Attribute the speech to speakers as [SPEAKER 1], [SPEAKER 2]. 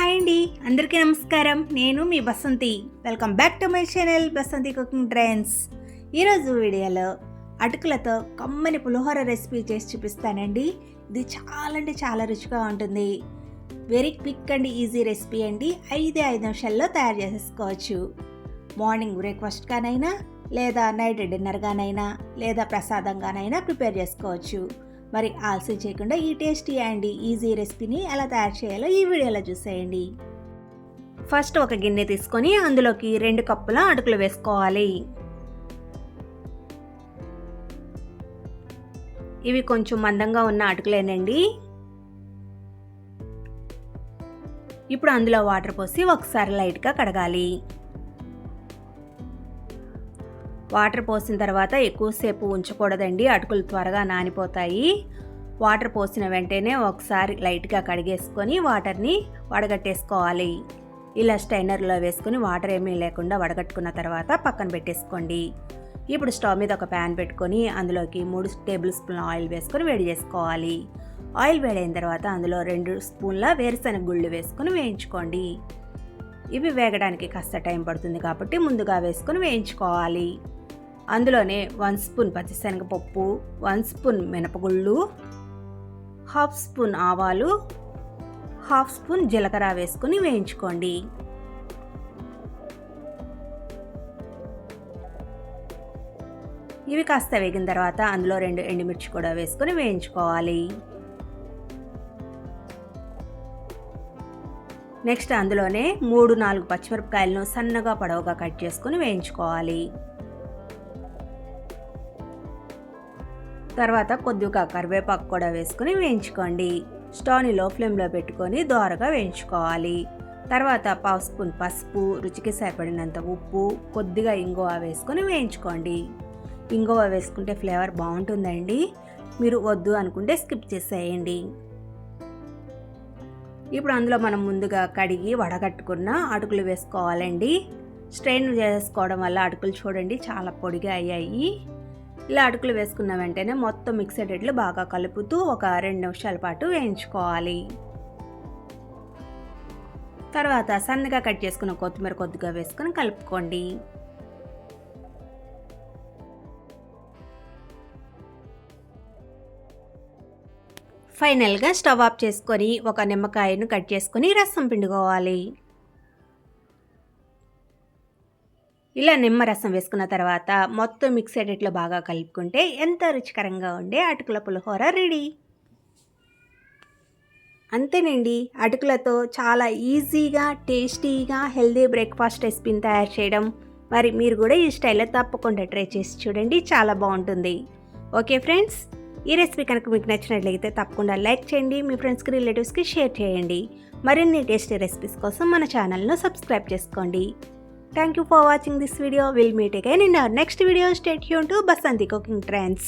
[SPEAKER 1] Hi అండి, అందరికీ నమస్కారం. నేను మీ Basanti. Welcome back to my channel Basanti cooking trends. ఈరోజు వీడియోలో అటుకులతో కమ్మని పులిహోర రెసిపీ చేసి చూపిస్తానండి. ఇది చాలా అంటే చాలా రుచిగా ఉంటుంది. Very quick and easy recipe అండి. 5 నిమిషాల్లో తయారు చేసేసుకోవచ్చు. మార్నింగ్ బ్రేక్ఫాస్ట్గానైనా, లేదా నైట్ డిన్నర్గానైనా, లేదా ప్రసాదంగానైనా ప్రిపేర్ చేసుకోవచ్చు. మరి ఆలస్యం చేయకుండా ఈ టేస్టీ అండ్ ఈజీ రెసిపీని ఎలా తయారు చేయాలో ఈ వీడియోలో చూసేయండి. ఫస్ట్ ఒక గిన్నె తీసుకొని అందులోకి 2 కప్పుల అటుకులు వేసుకోవాలి. ఇవి కొంచెం మందంగా ఉన్న అటుకులేనండి. ఇప్పుడు అందులో వాటర్ పోసి ఒకసారి లైట్గా కడగాలి. వాటర్ పోసిన తర్వాత ఎక్కువసేపు ఉంచకూడదండి, అటుకులు త్వరగా నానిపోతాయి. వాటర్ పోసిన వెంటనే ఒకసారి లైట్గా కడిగేసుకొని వాటర్ని వడగట్టేసుకోవాలి. ఇలా స్ట్రైనర్లో వేసుకొని వాటర్ ఏమీ లేకుండా వడగట్టుకున్న తర్వాత పక్కన పెట్టేసుకోండి. ఇప్పుడు స్టవ్ మీద ఒక ప్యాన్ పెట్టుకొని అందులోకి 3 టేబుల్ స్పూన్ల ఆయిల్ వేసుకొని వేడి చేసుకోవాలి. ఆయిల్ వేడైన తర్వాత అందులో 2 స్పూన్ల వేరుశనగ గుళ్ళు వేసుకొని వేయించుకోండి. ఇవి వేగడానికి కాస్త టైం పడుతుంది కాబట్టి ముందుగా వేసుకొని వేయించుకోవాలి. అందులోనే 1 స్పూన్ పచ్చిశనగపప్పు, 1 స్పూన్ మినపగుళ్ళు, 1/2 స్పూన్ ఆవాలు, 1/2 స్పూన్ జీలకర్ర వేసుకొని వేయించుకోండి. ఇవి కాస్త వేగిన తర్వాత అందులో 2 ఎండుమిర్చి కూడా వేసుకొని వేయించుకోవాలి. నెక్స్ట్ అందులోనే 3-4 పచ్చిమిరపకాయలను సన్నగా పొడవుగా కట్ చేసుకొని వేయించుకోవాలి. తర్వాత కొద్దిగా కరివేపాకు కూడా వేసుకొని వేయించుకోండి. స్టవ్ని లో ఫ్లేమ్లో పెట్టుకొని దోరగా వేయించుకోవాలి. తర్వాత 1/2 స్పూన్ పసుపు, రుచికి సరిపడినంత ఉప్పు, కొద్దిగా ఇంగువ వేసుకొని వేయించుకోండి. ఇంగువ వేసుకుంటే ఫ్లేవర్ బాగుంటుందండి. మీరు వద్దు అనుకుంటే స్కిప్ చేసేయండి. ఇప్పుడు అందులో మనం ముందుగా కడిగి వడగట్టుకున్న అటుకులు వేసుకోవాలండి. స్ట్రెయిన్ చేసుకోవడం వల్ల అటుకులు చూడండి చాలా పొడిగా అయ్యాయి. ఇలా అటుకులు వేసుకున్న వెంటనే మొత్తం మిక్స్ అయ్యేటట్లు బాగా కలుపుతూ ఒక 2 నిమిషాల పాటు వేయించుకోవాలి. తర్వాత సన్నగా కట్ చేసుకున్న కొత్తిమీర కొద్దిగా వేసుకొని కలుపుకోండి. ఫైనల్గా స్టవ్ ఆఫ్ చేసుకొని ఒక నిమ్మకాయను కట్ చేసుకొని రసం పిండుకోవాలి. ఇలా నిమ్మరసం వేసుకున్న తర్వాత మొత్తం మిక్స్ అయ్యేటట్లు బాగా కలుపుకుంటే ఎంతో రుచికరంగా ఉండే అటుకుల పులిహోర రెడీ. అంతేనండి, అటుకులతో చాలా ఈజీగా టేస్టీగా హెల్దీ బ్రేక్ఫాస్ట్ రెసిపీని తయారు చేయడం. మరి మీరు కూడా ఈ స్టైల్లో తప్పకుండా ట్రై చేసి చూడండి, చాలా బాగుంటుంది. ఓకే ఫ్రెండ్స్, ఈ రెసిపీ కనుక మీకు నచ్చినట్లయితే తప్పకుండా లైక్ చేయండి, మీ ఫ్రెండ్స్కి రిలేటివ్స్కి షేర్ చేయండి. మరిన్ని టేస్టీ రెసిపీస్ కోసం మన ఛానల్ను సబ్స్క్రైబ్ చేసుకోండి. Thank you for watching this video. We'll meet again in our next video. Stay tuned to Basanti Cooking Trends.